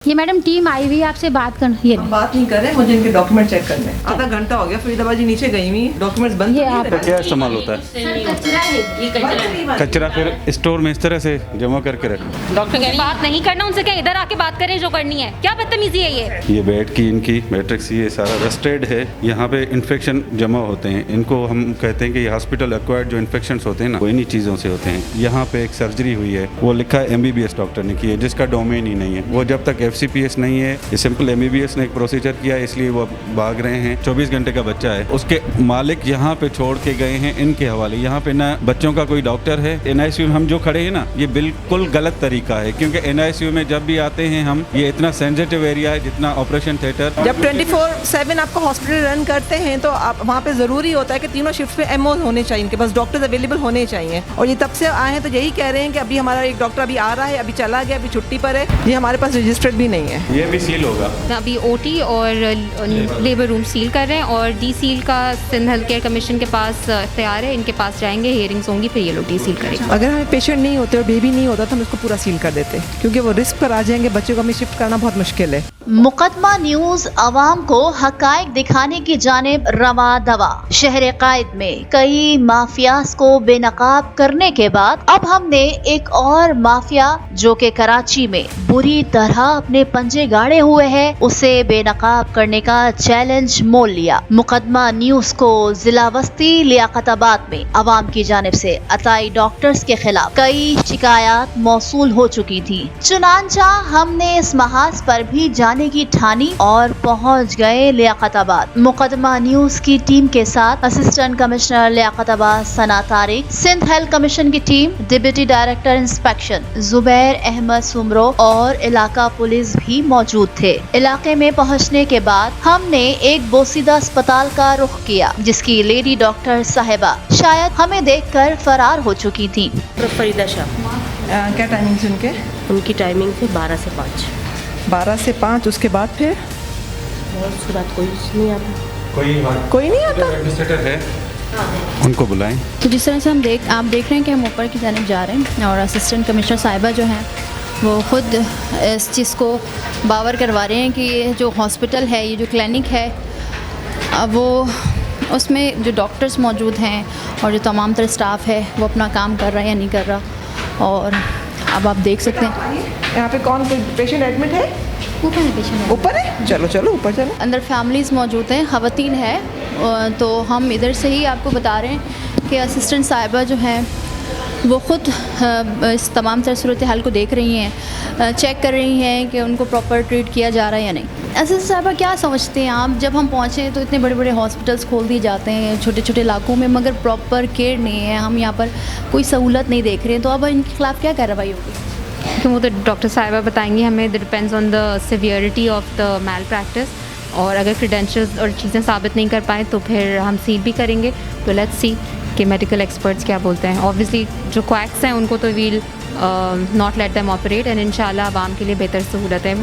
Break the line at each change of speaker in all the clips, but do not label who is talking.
ये madam team आई हुई है आपसे बात कर ये
हम बात नहीं कर रहे, मुझे इनके डॉक्यूमेंट चेक करने हैं। आधा घंटा हो गया, फरीदाबाद जी नीचे गई हुई, डॉक्यूमेंट्स बंद
ये
तो नहीं
आप-
दे रहे।
क्या इस्तेमाल होता है?
कचरा है ये
कचरा फिर स्टोर में इस तरह से जमा करके रखें।
डॉक्टर कह रही बात नहीं करना उनसे, क्या इधर आके बात करें जो करनी है। क्या बदतमीजी है ये
बेड की इनकी मैट्रिक्स ये सारा रस्टेड है, यहाँ पे इन्फेक्शन जमा होते हैं। इनको हम कहते हैं कि ये हॉस्पिटल एक्वायर्ड जो इन्फेक्शन होते हैं ना, वो इन्हीं चीज़ों से होते हैं। यहाँ पे एक सर्जरी हुई है, वो लिखा है MBBS डॉक्टर ने की है, जिसका डोमेन ही नहीं है। वो जब तक FCPS नहीं है, ये सिंपल MBBS ने एक प्रोसीजर किया है, इसलिए वो भाग रहे हैं। 24 घंटे का बच्चा है, उसके मालिक यहाँ पे छोड़ के गए हैं इनके हवाले। यहाँ पे ना बच्चों का कोई डॉक्टर है। NICU में हम जो खड़े हैं ना, ये बिल्कुल गलत तरीका है, क्योंकि NICU में जब भी आते हैं हम, ये इतना सेंसिटिव एरिया है जितना ऑपरेशन थिएटर।
जब 24/7 आपको हॉस्पिटल रन करते हैं तो आप वहाँ पे ज़रूरी होता है कि तीनों शिफ्ट पे MO होने चाहिए, इनके पास डॉक्टर्स अवेलेबल होने चाहिए। और ये तब से आए हैं तो यही कह रहे हैं कि अभी हमारा एक डॉक्टर अभी आ रहा है, अभी चला गया, अभी छुट्टी पर है, ये हमारे पास रजिस्टर्ड भी नहीं है।
ये भी सील होगा।
अभी OT और लेबर रूम सील कर रहे हैं और डी सील का सिंध हेल्थ केयर कमीशन के पास तैयार है। इनके पास जाएंगे, हियरिंग्स होंगी, फिर ये लोग डी सील करेंगे।
अगर हमें पेशेंट नहीं होते और बेबी नहीं होता तो हम इसको पूरा सील कर देते, क्योंकि वो रिस्क पर आ जाएंगे, बच्चों को हमें शिफ्ट करना बहुत मुश्किल है।
मुकदमा न्यूज अवाम को हकायक दिखाने की जानिब रवा दवा। शहर कायद में कई माफियाज को बेनकाब करने के बाद अब हमने एक और माफिया जो कि कराची में बुरी तरह अपने पंजे गाड़े हुए है, उसे बेनकाब करने का चैलेंज मोल लिया। मुकदमा न्यूज को जिला वस्ती लियाकताबाद में अवाम की जानिब से अताई डॉक्टर्स के खिलाफ कई शिकायत मौसूल हो चुकी थी। चुनांचा हमने इस महाज पर भी जाने की ठानी और पहुंच गए लियाकताबाद। मुकदमा न्यूज की टीम के साथ assistant commissioner Liaquatabad Sana Tariq, Sindh health commission की team, deputy director inspection Zubair Ahmed Soomro और इलाका पुलिस भी मौजूद थे। इलाके में पहुंचने के बाद हमने एक बोसीदा अस्पताल का रुख किया, जिसकी लेडी डॉक्टर साहिबा शायद हमें देखकर फरार हो चुकी थी।
फरीदा शाह,
क्या टाइमिंग उनके?
उनकी टाइमिंग थी 12 से 5।
12 से 5, उसके बाद फिर
और उसके बाद कोई नहीं आता।
कोई नहीं आता।
एडमिनिस्ट्रेटर है, उनको बुलाएं।
तो जिस तरह से आप देख रहे हैं कि हम ऊपर की जानिब जा रहे हैं और असिस्टेंट कमिश्नर साहिबा जो हैं वो ख़ुद इस चीज़ को बावर करवा रहे हैं कि ये जो हॉस्पिटल है, ये जो क्लिनिक है, वो उसमें जो डॉक्टर्स मौजूद हैं और जो तमाम तरह स्टाफ है वो अपना काम कर रहा है या नहीं कर रहा। और अब आप देख सकते हैं
यहाँ पे कौन पेशेंट एडमिट है?
ऊपर है पेशेंट,
ऊपर है, चलो चलो ऊपर चलो।
अंदर फैमिलीज़ मौजूद हैं, ख़वातीन है। तो हम इधर से ही आपको बता रहे हैं कि असिस्टेंट साहिबा जो हैं वो ख़ुद इस तमाम तरह सूरत हाल को देख रही हैं, चेक कर रही हैं कि उनको प्रॉपर ट्रीट किया जा रहा है या नहीं। असिस्टेंट साहिबा क्या समझते हैं आप, जब हम पहुँचे तो इतने बड़े बड़े हॉस्पिटल्स खोल दिए जाते हैं छोटे छोटे इलाकों में, मगर प्रॉपर केयर नहीं है, हम यहाँ पर कोई सहूलत नहीं देख रहे हैं, तो अब इनके खिलाफ़ क्या कार्रवाई होगी?
तो वो तो डॉक्टर साहिबा बताएंगी हमें। It depends on the severity of the malpractice, और अगर क्रेडेंशियल्स और चीज़ें साबित नहीं कर पाएँ तो फिर हम सील भी करेंगे। तो लेट्स सी कि मेडिकल एक्सपर्ट्स क्या बोलते हैं। ऑब्वियसली जो क्वैक्स हैं उनको तो we'll not let them operate, and इंशाल्लाह आवाम के लिए बेहतर सहूलतें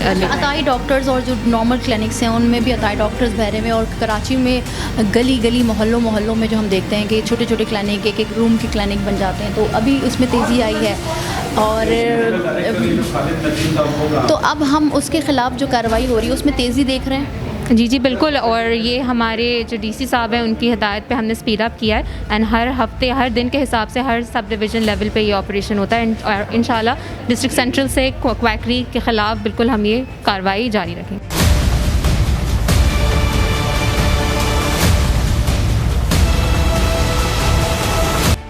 अताई डॉक्टर्स और जो नॉर्मल क्लिनिक्स हैं उनमें भी अताई डॉक्टर्स बहरे में, और कराची में गली गली मोहल्लों मोहल्लों में जो हम देखते हैं कि छोटे छोटे क्लिनिक एक एक रूम की क्लिनिक बन जाते हैं, तो अभी उसमें तेज़ी आई है। और तो अब हम उसके ख़िलाफ़ जो कार्रवाई हो रही है उसमें तेज़ी देख रहे हैं।
जी बिल्कुल। और ये हमारे जो DC साहब हैं उनकी हिदायत पे हमने स्पीड अप किया है, एंड हर हफ्ते हर दिन के हिसाब से हर सब डिवीज़न लेवल पे ये ऑपरेशन होता है। और इंशाल्लाह डिस्ट्रिक्ट सेंट्रल से क्वैकरी के ख़िलाफ़ बिल्कुल हम ये कार्रवाई जारी रखेंगे।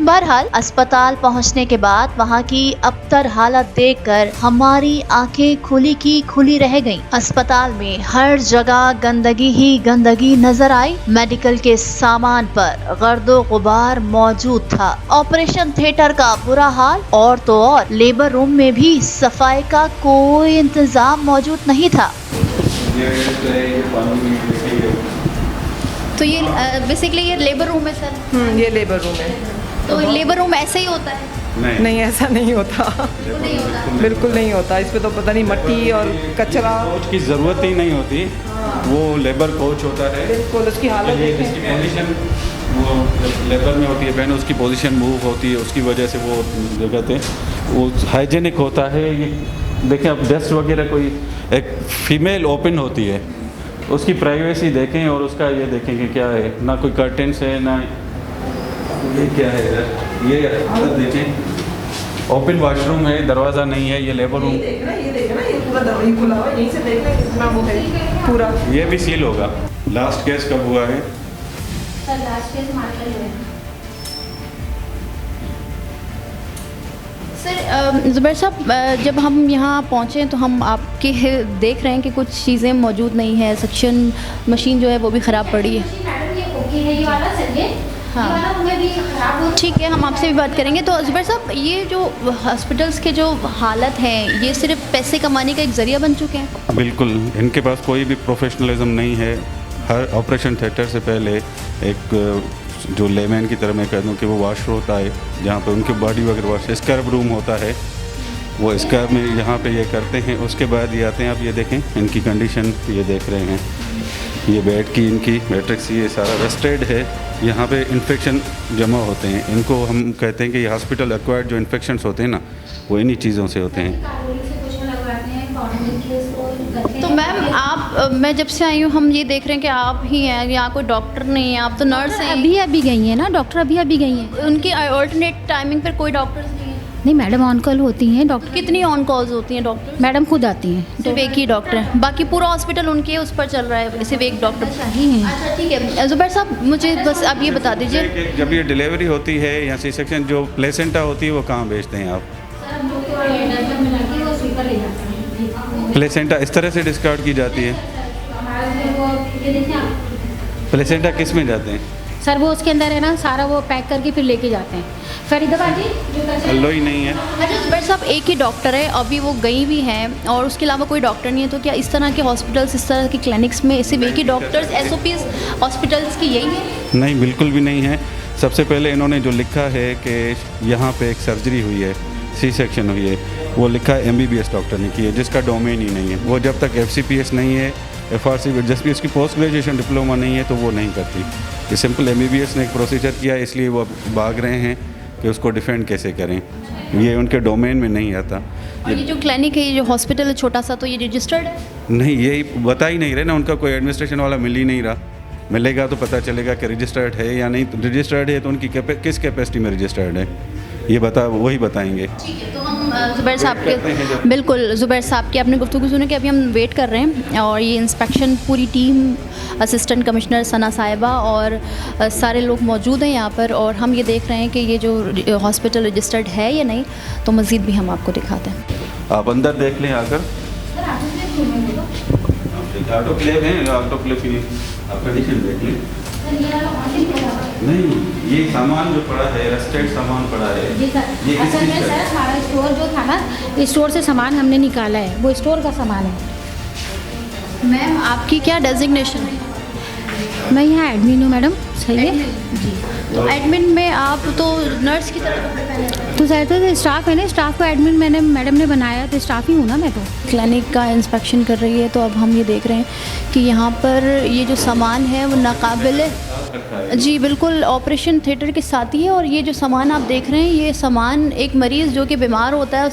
बहरहाल अस्पताल पहुंचने के बाद वहां की अबतर हालत देखकर हमारी आंखें खुली की खुली रह गईं। अस्पताल में हर जगह गंदगी ही गंदगी नजर आई। मेडिकल के सामान पर गर्दो गुबार मौजूद था। ऑपरेशन थिएटर का बुरा हाल, और तो और लेबर रूम में भी सफाई का कोई इंतजाम मौजूद नहीं था।
तो ये बेसिकली ये लेबर रूम है सर?
ये लेबर रूम है।
तो लेबर रूम ऐसे ही होता है?
नहीं, ऐसा नहीं होता, बिल्कुल नहीं होता। इस पे तो पता नहीं मट्टी और कचरा।
कोच की ज़रूरत ही नहीं होती, वो लेबर कोच होता है।
बिल्कुल, उसकी हालत
ये इसकी
देखें।
पोजीशन वो लेबर में होती है बहन, उसकी पोजीशन मूव होती है, उसकी वजह से वो जो कहते हैं वो हाइजेनिक होता है। ये देखें अब डेस्क वगैरह कोई एक फीमेल ओपन होती है, उसकी प्राइवेसी देखें और उसका ये देखें कि क्या है, ना कोई कर्टेन्स है ना ये क्या है इधर, ये हालत देखें। ओपन वॉशरूम है, दरवाज़ा नहीं है, ये लेबर रूम
ये देखना ये पूरा दरवाजा खुला हुआ है, यहीं से देखना कितना वो है पूरा।
ये भी सील होगा। लास्ट केस कब हुआ है?
सर लास्ट केस हमारे कल हुआ है। सर ज़ुबैर साहब, जब हम यहाँ पहुँचे तो हम आपके देख रहे हैं कि कुछ चीज़ें मौजूद नहीं है, सक्शन मशीन जो है वो भी ख़राब पड़ी है। हाँ ठीक है, हम आपसे भी बात करेंगे। तो ज़ुबैर साहब, ये जो हॉस्पिटल्स के जो हालत हैं, ये सिर्फ पैसे कमाने का एक ज़रिया बन चुके हैं?
बिल्कुल, इनके पास कोई भी प्रोफेशनलिज्म नहीं है। हर ऑपरेशन थिएटर से पहले एक जो लेमैन की तरह मैं कह दूँ कि वो वाश होता है, जहाँ पे उनकी बॉडी वगैरह वॉश, स्क्रब रूम होता है, वो स्क्रब में यहाँ पे ये करते हैं। उसके बाद ये आते हैं, आप ये देखें इनकी कंडीशन, ये देख रहे हैं, ये बेड की इनकी मैट्रिक्स ये सारा रस्टेड है। यहाँ पे इन्फेक्शन जमा होते हैं, इनको हम कहते हैं कि ये हॉस्पिटल एक्वायर्ड जो इन्फेक्शंस होते हैं ना, वो इन्हीं चीज़ों से होते हैं।
तो मैम मैं जब से आई हूँ हम ये देख रहे हैं कि आप ही हैं, यहाँ कोई डॉक्टर नहीं है, आप तो नर्स हैं।
अभी गई हैं ना डॉक्टर, अभी गई हैं।
उनकी ऑल्टरनेट टाइमिंग पर कोई डॉक्टर्स नहीं है?
नहीं मैडम, ऑन कॉल होती हैं डॉक्टर।
कितनी ऑन कॉल्स होती हैं डॉक्टर?
मैडम खुद आती हैं।
सिर्फ एक ही डॉक्टर है, बाकी पूरा हॉस्पिटल उनके उस पर चल रहा है, सिर्फ एक डॉक्टर
ही हैं।
अच्छा ठीक है ज़ुबैर साहब, मुझे बस आप ये बता दीजिए,
जब ये डिलीवरी होती है या सी सेक्शन जो प्लेसेंटा होती है वो कहाँ भेजते हैं आप? प्लेसेंटा इस तरह से डिस्कार्ड की जाती है? प्लेसेंटा किस में जाते हैं?
सर वो उसके अंदर है ना, सारा वो पैक करके फिर लेके जाते हैं। फरीदाबाद जी
अल्लो ही नहीं है।
अच्छा ज़ुबैर साहब, एक ही डॉक्टर है, अभी वो गई भी हैं और उसके अलावा कोई डॉक्टर नहीं है, तो क्या इस तरह के हॉस्पिटल्स, इस तरह के क्लिनिक्स में सिर्फ एक ही डॉक्टर्स, SOPs हॉस्पिटल्स की यही है?
नहीं, बिल्कुल भी नहीं है। सबसे पहले इन्होंने जो लिखा है कि यहाँ पे एक सर्जरी हुई है, सी सेक्शन हुई है, वो लिखा है MBBS डॉक्टर ने की है, जिसका डोमेन ही नहीं है। वो जब तक FCPS नहीं है, FRC जस्ट भी उसकी पोस्ट ग्रेजुएशन डिप्लोमा नहीं है तो वो नहीं करती। ये सिंपल MBBS ने एक प्रोसीजर किया, इसलिए वो भाग रहे हैं कि उसको डिफेंड कैसे करें, ये उनके डोमेन में नहीं आता।
और ये जो क्लिनिक है, ये जो हॉस्पिटल है छोटा सा, तो ये रजिस्टर्ड है?
नहीं, यही बता ही नहीं रहे ना, उनका कोई एडमिनिस्ट्रेशन वाला मिल ही नहीं रहा। मिलेगा तो पता चलेगा कि रजिस्टर्ड है या नहीं। रजिस्टर्ड है तो उनकी किस कैपेसिटी में रजिस्टर्ड है, ये वही बताएंगे।
ठीक है, तो हम ज़ुबैर साहब के, बिल्कुल ज़ुबैर साहब की आपने गुफ्तगू सुनी कि अभी हम वेट कर रहे हैं, और ये इंस्पेक्शन पूरी टीम, असिस्टेंट कमिश्नर सना साहिबा और सारे लोग मौजूद हैं यहाँ पर, और हम ये देख रहे हैं कि ये जो हॉस्पिटल रजिस्टर्ड है या नहीं। तो मज़ीद भी हम आपको दिखाते हैं।
आप अंदर देख लें आकर। ऑटोक्लेव है, ऑटोक्लेव की आप कंडीशन देख लें। नहीं, ये सामान जो पड़ा है, रस्टेड सामान पड़ा है,
जी सर।
ये किस
असल
चीज़
में
का है?
सर हमारा स्टोर जो था ना, स्टोर से सामान हमने निकाला है, वो स्टोर का सामान है।
मैम आपकी क्या डेजिग्नेशन है?
मैं यहाँ एडमिन हूँ मैडम। सही है
जी। तो एडमिन में आप तो नर्स की तरह कपड़े पहने हैं।
तो सर तो स्टाफ है ना, स्टाफ को एडमिन मैडम ने बनाया, तो स्टाफ ही हूँ ना मैं तो।
क्लिनिक का इंस्पेक्शन कर रही है, तो अब हम ये देख रहे हैं कि यहाँ पर ये जो सामान है वो नाकाबिल है। जी बिल्कुल, ऑपरेशन थिएटर के साथ ही है। और ये जो सामान आप देख रहे हैं, ये सामान एक मरीज़ जो कि बीमार होता है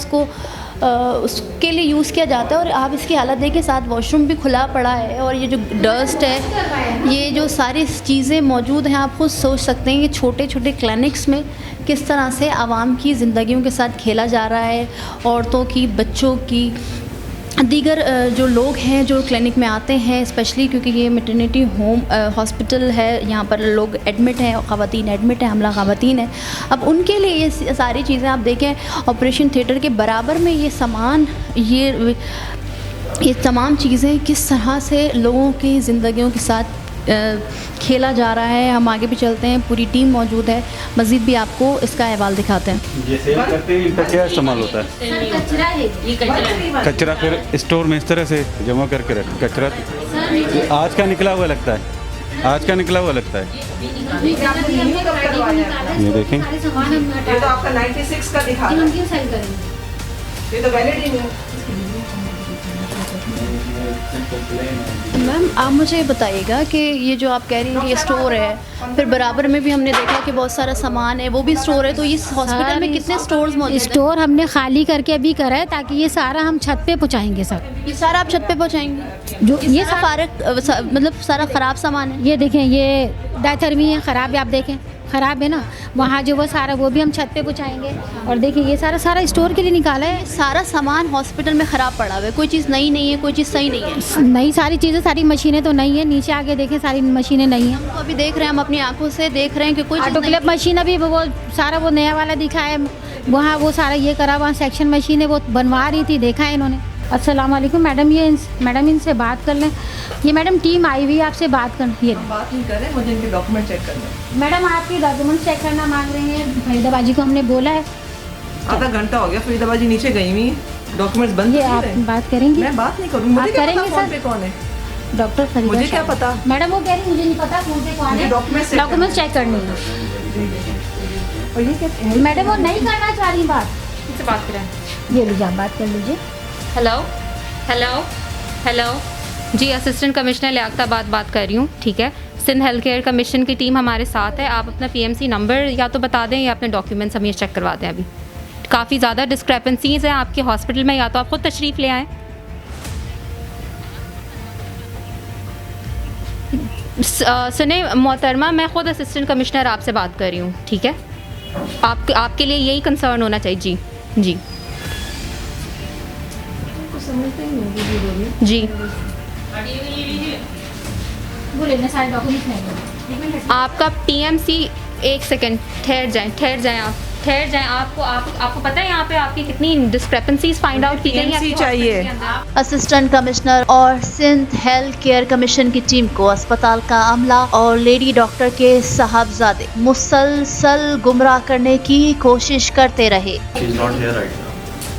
उसके लिए यूज़ किया जाता है। और आप इसकी हालत देखें, साथ वॉशरूम भी खुला पड़ा है, और ये जो डस्ट है, ये जो सारी चीज़ें मौजूद हैं, आप खुद सोच सकते हैं ये छोटे छोटे क्लिनिक्स में किस तरह से आवाम की ज़िंदगियों के साथ खेला जा रहा है। औरतों की, बच्चों की, दीगर जो लोग हैं जो क्लिनिक में आते हैं, स्पेशली क्योंकि ये मैटरनिटी होम हॉस्पिटल है, यहाँ पर लोग एडमिट हैं, ख़वातीन एडमिट हैं, हमला ख़वातीन है। अब उनके लिए ये सारी चीज़ें आप देखें, ऑपरेशन थिएटर के बराबर में ये सामान, ये तमाम चीज़ें किस तरह से लोगों की ज़िंदगियों के साथ खेला जा रहा है। हम आगे भी चलते हैं, पूरी टीम मौजूद है, मज़ीद भी आपको इसका अहवाल दिखाते हैं।
ये सेल करते हैं, इनका क्या इस्तेमाल होता है?
कचरा है, ये कचरा।
कचरा फिर स्टोर में इस तरह से जमा करके रख, कचरा आज का निकला हुआ लगता है, आज का निकला हुआ लगता है। ये देखें,
ये तो आपका 96 का दिखा रहा है, ये तो वैलिड ही नहीं है।
मैम आप मुझे बताइएगा कि ये जो आप कह रही हैं कि ये स्टोर है, फिर बराबर में भी हमने देखा कि बहुत सारा सामान है, वो भी स्टोर है, तो इस हॉस्पिटल में कितने स्टोर्स मौजूद हैं?
स्टोर हमने खाली करके अभी करा है ताकि ये सारा हम छत पे पहुँचाएंगे सर।
ये सारा आप छत पे पहुँचाएंगे?
जो ये
सारा फारक मतलब सारा ख़राब सामान है?
ये देखें, ये डायथर्मी है, ख़राब है, आप देखें ख़राब है ना, वहाँ जो वो सारा वो भी हम छत पे पहुँचाएंगे। और देखिए ये सारा स्टोर के लिए निकाला है।
सारा सामान हॉस्पिटल में ख़राब पड़ा हुआ है, कोई चीज़ नई नहीं है, कोई चीज़ सही नहीं है।
नई सारी चीज़ें, सारी मशीनें तो नई है, नीचे आके देखें सारी मशीनें नई हैं।
तो अभी देख रहे हैं, हम अपनी आंखों से देख रहे हैं कि कोई चीज़
ऑटोक्लेव मशीन अभी वो सारा वो नया वाला दिखा है, वहाँ वो सारा ये करा, वहाँ सेक्शन मशीन है वो बनवा रही थी, देखा है इन्होंने। अस्सलाम वालेकुम मैडम, ये मैडम इनसे बात कर लें। ये मैडम टीम आई हुई है आपसे बात करना। ये
बात नहीं कर रहे, मुझे इनके डॉक्यूमेंट चेक करने हैं।
मैडम आपके डॉक्यूमेंट चेक करना मांग रहे हैं, फरीदाबाजी को हमने बोला है।
आधा घंटा हो गया, फरीदाबाजी नीचे गई हुई, डॉक्यूमेंट्स बंद
ये
नहीं
आप
रहे।
बात करेंगी?
मैं बात नहीं करूँगी, मुझे
आप
क्या पता
करेंगे
फोन
सर?
पे कौन है
डॉक्टर फरीदा
मुझे क्या
शाह।
पता?
मैडम वो कह रही मुझे नहीं पता फोन पे कौन
मुझे
है, डॉक्यूमेंट चेक करनी है।
और ये क्या
मैडम वो नहीं करना चाह रही बात,
किससे बात करें?
ये लीजिए आप बात कर लीजिए।
हेलो हेलो हेलो जी, असिस्टेंट कमिश्नर लियाकताबाद बात कर रही हूँ, ठीक है। सिंध हेल्थ केयर कमीशन की टीम हमारे साथ है। आप अपना पीएमसी नंबर या तो बता दें या अपने डॉक्यूमेंट्स हम ये चेक करवा दें। अभी काफ़ी ज़्यादा डिस्क्रेपेंसीज़ हैं आपके हॉस्पिटल में, या तो आप खुद तशरीफ़ ले आएँ। सुने मोहतरमा, मैं खुद असिस्टेंट कमिश्नर आपसे बात कर रही हूँ, ठीक है। आपके लिए यही कंसर्न होना चाहिए। जी जी जी,
बोले ना सारे डॉक्यूमेंट्स नहीं।
आपका पीएमसी, एक सेकंड ठहर जाएं आप, ठहर जाएं। आपको पता है यहाँ पे आपकी कितनी डिस्क्रेपेंसीज फाइंड आउट की गई हैं आपके
चाहिए।
हॉस्पिटल के अंदर?
असिस्टेंट कमिश्नर और सिंध हेल्थ केयर कमीशन की टीम को अस्पताल का अमला और लेडी डॉक्टर के साहबजादे मुसलसल गुमराह करने की कोशिश करते रहे।
She is not here right now.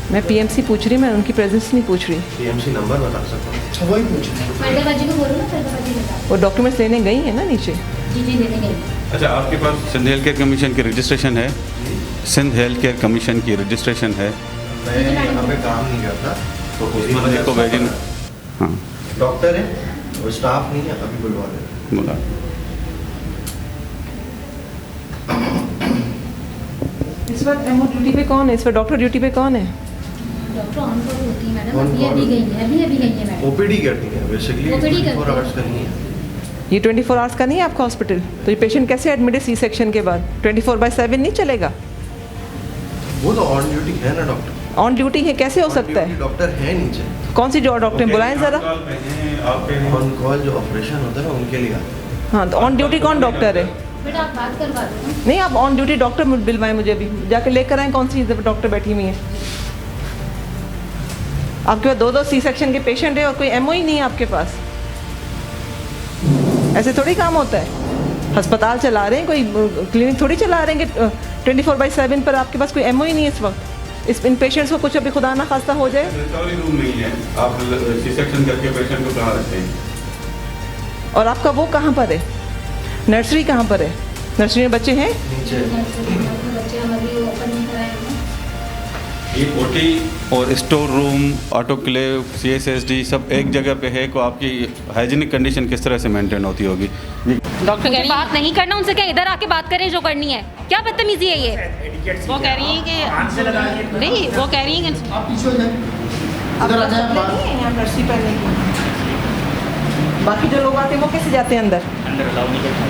मैं पीएमसी पूछ रही, मैं उनकी प्रेजेंस नहीं पूछ रही।
PMC नंबर बता सकता हूँ।
वही पूछ रहे हैं।
फरीदाबाजी को बोलो ना, फरीदाबाजी बता।
वो डॉक्यूमेंट्स लेने गई है ना नीचे।
जी जी लेने गई।
अच्छा, आपके पास सिंध हेल्थ केयर कमीशन की रजिस्ट्रेशन है? सिंध हेल्थ केयर कमीशन की रजिस्ट्रेशन है?
मैं यहाँ पे काम नहीं करता, तो उसी वजह
को भेजिए। हाँ,
डॉक्टर है, वो स्टाफ नहीं है, अभी बुलवा रहे।
बोला।
इस वक्त एमओ ड्यूटी पे कौन है? इस वक्त डॉक्टर ड्यूटी पे कौन है?
डॉक्टर ऑन कॉल होती है मैडम,
On
अभी
call
अभी गई है, अभी गई है मैडम।
ओपीडी करनी है बेसिकली,
OPD
24
करते हैं।
आवर्स करनी है।
ये 24 आवर्स का नहीं है आपका हॉस्पिटल, तो ये पेशेंट कैसे एडमिट है सी सेक्शन के बाद? 24/7 नहीं चलेगा।
वो तो ऑन ड्यूटी है ना डॉक्टर।
ऑन ड्यूटी है, कैसे हो सकता है?
डॉक्टर है नीचे।
कौन सी जो डॉक्टर बुलाएं जरा।
ऑन कॉल जो ऑपरेशन होता है ना उनके लिए आते हैं।
हाँ, तो ऑन ड्यूटी कौन डॉक्टर है?
बेटा आप बात करवा दो ना।
नहीं, आप ऑन ड्यूटी डॉक्टर बुलवाएं मुझे, अभी जाके लेकर आए कौन सी डॉक्टर बैठी हुई है। आपके पास 2-2 सी सेक्शन के पेशेंट है और कोई एमओ ही नहीं है आपके पास। ऐसे थोड़ी काम होता है। अस्पताल चला रहे हैं, कोई क्लिनिक थोड़ी चला रहे हैं कि 24/7 पर आपके पास कोई एमओ ही नहीं है इस वक्त। इन पेशेंट्स को कुछ अभी खुदा ना खास्ता हो जाए।
रिकवरी रूम नहीं है, आप सी सेक्शन करके पेशेंट को कहाँ रखते हैं?
और आपका वो कहाँ पर है? नर्सरी कहाँ पर है? नर्सरी में बच्चे हैं?
नीचे
बच्चे हम अभी ओपन नहीं कराए हैं।
ये ओटी और स्टोर रूम, ऑटोक्लेव, सीएसएसडी सब एक जगह पे है, को आपकी हाइजीनिक कंडीशन किस तरह से मेंटेन होती होगी?
डॉक्टर कह रही बात नहीं करना उनसे, क्या इधर आके बात करें जो करनी है? क्या बदतमीजी है ये?
वो कह रही है कि नहीं, वो कह रही है कि
आप पीछे हो जाए, इधर आ जाए आप बात।
नहीं है यहाँ नर्सरी पहनने की। बाकी जो लोग आते हैं वो कैसे जाते हैं अंदर?
अंदर अलाउ नहीं करता।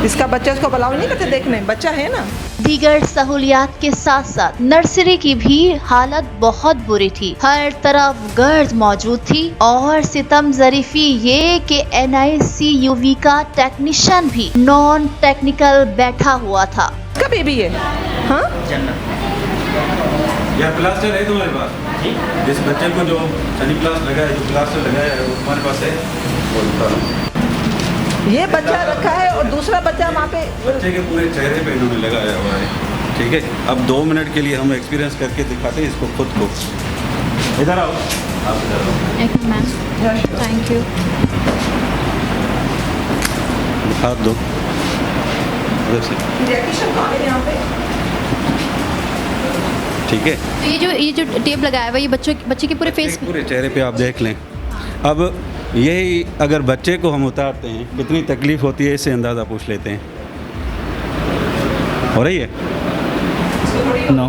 इसका बच्चा उसको अलाउ नहीं करते देखने, बच्चा है ना।
दीगर सहूलियात के साथ साथ नर्सरी की भी हालत बहुत बुरी थी। हर तरफ गर्द मौजूद थी और सितम जरीफी ये कि NICUV का टेक्नीशियन भी नॉन टेक्निकल बैठा हुआ था।
इसका बेबी है? हाँ,
या प्लास्टर है तुम्हारे पास? जिस बच्चे को जो सनी प्लास्टर लगाया, जो प्लास्टर लगाया है वो तुम्हारे पास है? वो बता रहा हूँ।
ये बच्चा रखा है और दूसरा बच्चा वहाँ पे।
बच्चे के पूरे चेहरे पे इन्होंने लगाया हुआ है, ठीक है। अब 2 मिनट के लिए हम एक्सपीरियंस करके दिखाते हैं इसको खुद को। इधर आओ, आप इधर आओ।
एक मैम, थैंक यू।
हाथ दो उधर से,
Pediatrician कहाँ है यहाँ पे?
ठीक है।
तो ये जो टेप लगाया हुआ है, ये बच्चे के पूरे फेस
पूरे चेहरे पे आप देख लें, अब यही अगर बच्चे को हम उतारते हैं कितनी तकलीफ़ होती है, इससे अंदाज़ा पूछ लेते हैं। हो रही है?
नो।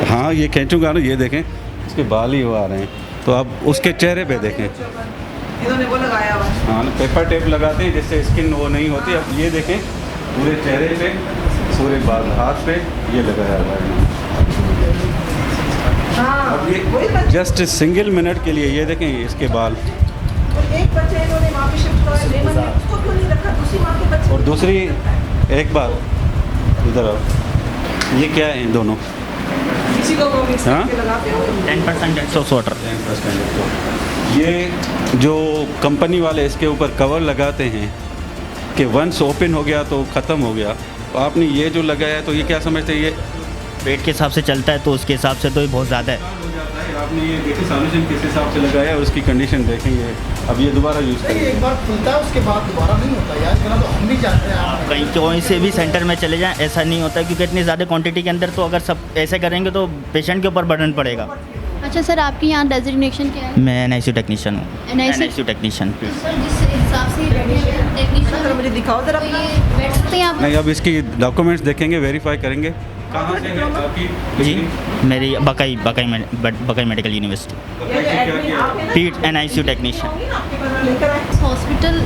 हाँ, ये खींचूंगा ना, ये देखें इसके बाल ही वो आ रहे हैं, तो अब उसके चेहरे पे देखें।
इन्होंने वो लगाया हुआ।
हाँ, पेपर टेप लगाते हैं जिससे स्किन वो नहीं होती। अब ये देखें पूरे चेहरे पे, पूरे बाल, हाथ पे ये लगाया हुआ है। अब ये जस्ट सिंगल मिनट के लिए, ये देखें इसके बाल।
एक बच्चे इन्होंने वहाँ पे शिफ्ट करवाया, लेमन में, उसको क्यों नहीं रखा? दूसरी माँ के बच्चे।
और दूसरी एक बात इधर आओ, ये क्या है दोनों?
किसी को वो मिक्स करके लगाते हो?
10% सॉस वाटर।
ये जो कंपनी वाले इसके ऊपर कवर लगाते हैं कि वंस ओपन हो गया तो ख़त्म हो गया, तो आपने ये जो लगाया है तो ये क्या समझते हैं? ये
पेट के हिसाब से चलता है तो उसके हिसाब से तो ये बहुत ज़्यादा है।
आपने ये देखिए सॉल्यूशन किस हिसाब से लगाया है और उसकी कंडीशन देखेंगे। अब ये दोबारा यूज़ करेंगे।
एक बार खुलता है उसके बाद दोबारा नहीं होता यार, इतना तो हम भी जानते हैं। आप
कहीं कोई से भी सेंटर में चले जाएं, ऐसा नहीं होता क्योंकि इतनी ज़्यादा क्वांटिटी के अंदर, तो अगर सब ऐसे करेंगे तो पेशेंट के ऊपर बर्डन पड़ेगा।
अच्छा सर, आपकी यहाँ डेजिग्नेशन क्या है?
मैं NICU टेक्नीशियन हूँ।
NICU
technician.
सर जिस हिसाब से टेक्नीशियन,
मुझे दिखाओ जरा।
ये बैठ सकते हैं आप?
नहीं, अब इसकी डॉक्यूमेंट्स देखेंगे, वेरीफाई करेंगे। कहाँ से है आपकी?
जी, मेरी बकाई मेडिकल यूनिवर्सिटी। पीट NICU टेक्नीशियन।
हॉस्पिटल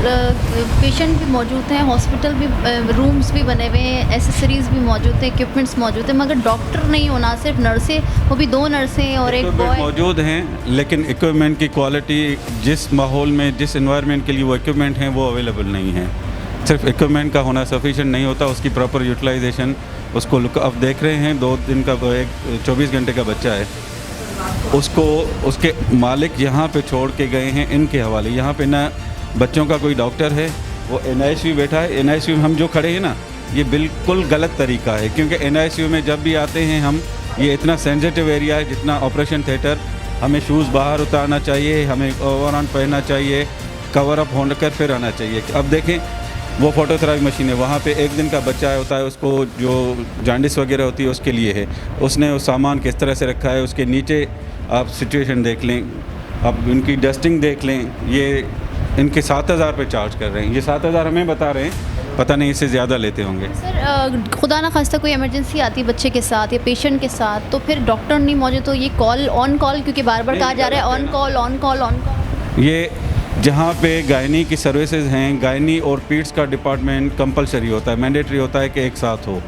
पेशेंट भी मौजूद हैं, हॉस्पिटल भी रूम्स भी बने हुए हैं, एसेसरीज़ भी मौजूद हैं, इक्विपमेंट्स मौजूद हैं, मगर डॉक्टर नहीं होना, सिर्फ नर्सें, वो भी 2 नर्सें और एक बॉय
मौजूद हैं, लेकिन इक्विपमेंट की क्वालिटी जिस माहौल में, जिस एनवायरनमेंट के लिए वो इक्विपमेंट हैं वो अवेलेबल नहीं है। सिर्फ इक्विपमेंट का होना सफिशिएंट नहीं होता, उसकी प्रॉपर यूटिलाइजेशन, उसको लुक अब देख रहे हैं 2 दिन का, एक 24 घंटे का बच्चा है, उसको उसके मालिक यहाँ पे छोड़ के गए हैं इनके हवाले। यहाँ पे ना बच्चों का कोई डॉक्टर है, वो NICU बैठा है। NICU में हम जो खड़े हैं ना, ये बिल्कुल गलत तरीका है, क्योंकि NICU में जब भी आते हैं हम, ये इतना सेंसिटिव एरिया है, जितना ऑपरेशन थिएटर, हमें शूज़ बाहर उतारना चाहिए, हमें ओवरऑल पहनना चाहिए, कवर अप होकर फिर आना चाहिए। अब देखें वो फोटोथेरापी मशीन है, वहाँ पे एक दिन का बच्चा होता है, उसको जो जॉन्डिस वगैरह होती है उसके लिए है, उसने वो सामान किस तरह से रखा है, उसके नीचे आप सिचुएशन देख लें, आप इनकी डस्टिंग देख लें। ये इनके 7,000 पे चार्ज कर रहे हैं, ये 7,000 हमें बता रहे हैं, पता नहीं इससे ज़्यादा लेते होंगे।
सर खुदा ना खास्ता कोई इमरजेंसी आती है बच्चे के साथ या पेशेंट के साथ, तो फिर डॉक्टर नहीं मौजूद, तो ये कॉल ऑन कॉल, क्योंकि बार बार कहा जा रहा है on call on call on call.
ये जहाँ पे गायनी की सर्विसेज हैं, गायनी और पीड्स का डिपार्टमेंट कंपलसरी होता है, मैंडेटरी होता है कि एक साथ हो,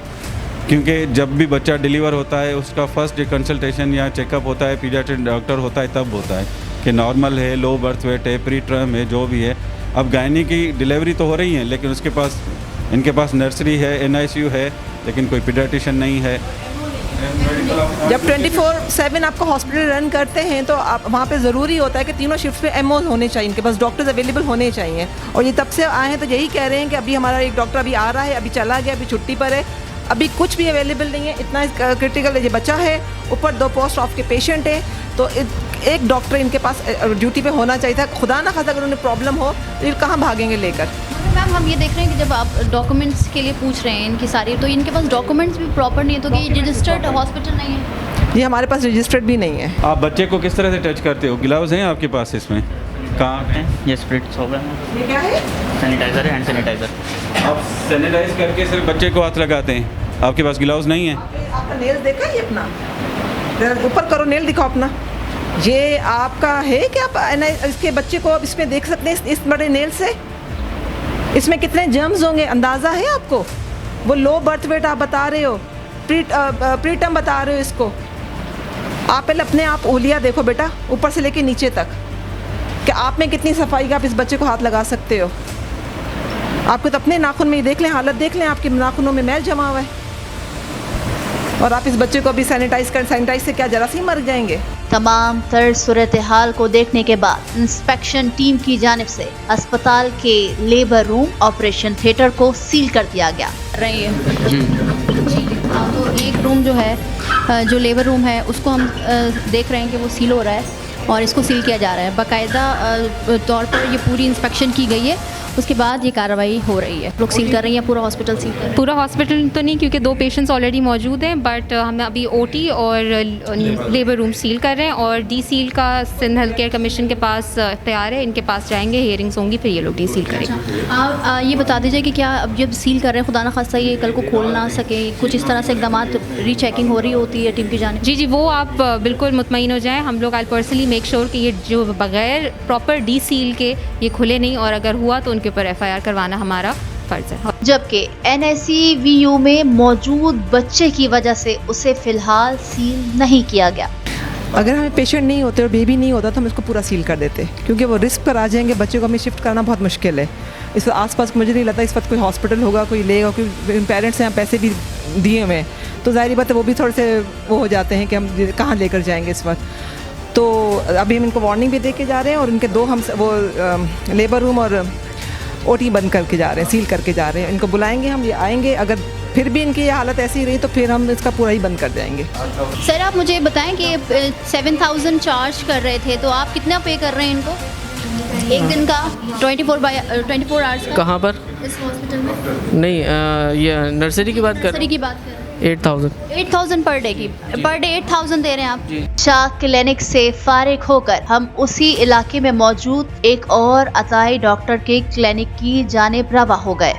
क्योंकि जब भी बच्चा डिलीवर होता है उसका फर्स्ट कंसल्टेशन या चेकअप होता है, पीडियाट्रिक डॉक्टर होता है, तब होता है कि नॉर्मल है, लो बर्थ वेट है, प्री टर्म है, जो भी है। अब गायनी की डिलीवरी तो हो रही है, लेकिन उसके पास, इनके पास नर्सरी है, NICU है, लेकिन कोई पीडियाट्रिशियन नहीं है।
जब 24/7 आपको हॉस्पिटल रन करते हैं तो आप वहाँ पे ज़रूरी होता है कि तीनों शिफ्ट पे MOs होने चाहिए, इनके पास डॉक्टर्स अवेलेबल होने चाहिए। और ये तब से आए हैं तो यही कह रहे हैं कि अभी हमारा एक डॉक्टर अभी आ रहा है, अभी चला गया, अभी छुट्टी पर है, अभी कुछ भी अवेलेबल नहीं है, इतना क्रिटिकल ये बच्चा है, ऊपर 2 पोस्ट ऑफ के पेशेंट हैं, तो एक डॉक्टर इनके पास ड्यूटी पे होना चाहिए था। खुदा ना खास्ता अगर उन्हें प्रॉब्लम हो तो ये कहाँ भागेंगे लेकर।
मैम हम ये देख रहे हैं कि जब आप डॉक्यूमेंट्स के लिए पूछ रहे हैं इनकी सारी, तो इनके पास डॉक्यूमेंट्स भी प्रॉपर नहीं है, तो कि रजिस्टर्ड हॉस्पिटल नहीं है।
ये हमारे पास रजिस्टर्ड भी नहीं है।
आप बच्चे को किस तरह से टच करते हो? ग्लव्स हैं आपके पास? इसमें कहाँ हैं?
ये स्प्रिट्स हो गए,
ये क्या है?
सैनिटाइज़र है, हैंड सैनिटाइज़र।
आप सैनिटाइज करके सिर्फ बच्चे को हाथ लगाते हैं, आपके पास ग्लव्स नहीं है?
आपका नेल देखा है? ये अपना ऊपर करो, नेल दिखाओ अपना। ये आपका है कि आप इसके बच्चे को अब इसमें देख सकते हैं, इस बड़े नेल से इसमें कितने जर्म्स होंगे, अंदाज़ा है आपको? वो लो बर्थ वेट आप बता रहे हो, प्रीटर्म बता रहे हो इसको। आप पहले अपने आप उंगलियां देखो बेटा, ऊपर से लेके नीचे तक, कि आप में कितनी सफाई का आप इस बच्चे को हाथ लगा सकते हो। आपको तो अपने नाखून में ही देख लें, हालत देख लें, आपके नाखूनों में मैल जमा हुआ है, और आप इस बच्चे को भी सैनिटाइज से क्या जरा से ही मर जाएंगे।
तमाम तर सूरत हाल को देखने के बाद इंस्पेक्शन टीम की जानिब से अस्पताल के लेबर रूम, ऑपरेशन थिएटर को सील कर दिया गया।
रही है जी। तो एक रूम जो है, जो लेबर रूम है, उसको हम देख रहे हैं कि वो सील हो रहा है और इसको सील किया जा रहा है। बाकायदा तौर पर ये पूरी इंस्पेक्शन की गई है, उसके बाद ये कार्रवाई हो रही है, लोग सील कर रही हैं, पूरा हॉस्पिटल सील कर रहे हैं।
पूरा हॉस्पिटल तो नहीं, क्योंकि 2 पेशेंट्स ऑलरेडी मौजूद हैं, बट हम अभी ओटी और लेबर रूम सील कर रहे हैं और डी सील का सिंध हेल्थ केयर कमीशन के पास तैयार है, इनके पास जाएंगे, हियरिंग्स होंगी, फिर ये लोग डी सील करेंगे।
आप ये बता दीजिए कि क्या अब जब सील कर रहे हैं, खुदा ना खास्ता ये कल को खोल ना सके, कुछ इस तरह से इकदाम रीचेकिंग हो रही होती है टीम की जानिब?
जी, वो आप बिल्कुल मुतमईन हो जाएं, हम लोग आई पर्सनली मेक श्योर कि ये जो बगैर प्रॉपर डी सील के ये खुले नहीं, और अगर हुआ तो उनके ऊपर FIR करवाना हमारा फ़र्ज़ है।
जबकि NSEVU में मौजूद बच्चे की वजह से उसे फिलहाल सील नहीं किया गया।
अगर हमें पेशेंट नहीं होते और बेबी नहीं होता तो हम इसको पूरा सील कर देते, क्योंकि वो रिस्क पर आ जाएंगे, बच्चे को हमें शिफ्ट करना बहुत मुश्किल है। इस आसपास मुझे नहीं लगता इस वक्त कोई हॉस्पिटल होगा, कोई लेगा, क्योंकि पेरेंट्स यहाँ पैसे भी दिए हुए हैं, तो जाहिर बात है वो भी थोड़े से वो हो जाते हैं कि हम कहाँ लेकर जाएंगे इस वक्त। तो अभी हम इनको वार्निंग भी दे के जा रहे हैं और इनके 2 हम वो लेबर रूम और OT बंद करके जा रहे हैं, सील करके जा रहे हैं। इनको बुलाएंगे हम, ये आएंगे, अगर फिर भी इनकी ये हालत ऐसी रही तो फिर हम इसका पूरा ही बंद कर जाएंगे।
सर आप मुझे बताएं कि 7000 चार्ज कर रहे थे, तो आप कितना पे कर रहे हैं इनको एक दिन का 24 आवर्स का?
कहाँ पर?
इस हॉस्पिटल में
नहीं, ये नर्सरी की बात कर
नर्सरी की बात कर
8,000
पर डे की, पर डे 8,000 दे रहे हैं आप।
शाह क्लिनिक से फारिग होकर हम उसी इलाके में मौजूद एक और अताई डॉक्टर के क्लिनिक की जानिब रवा हो गए।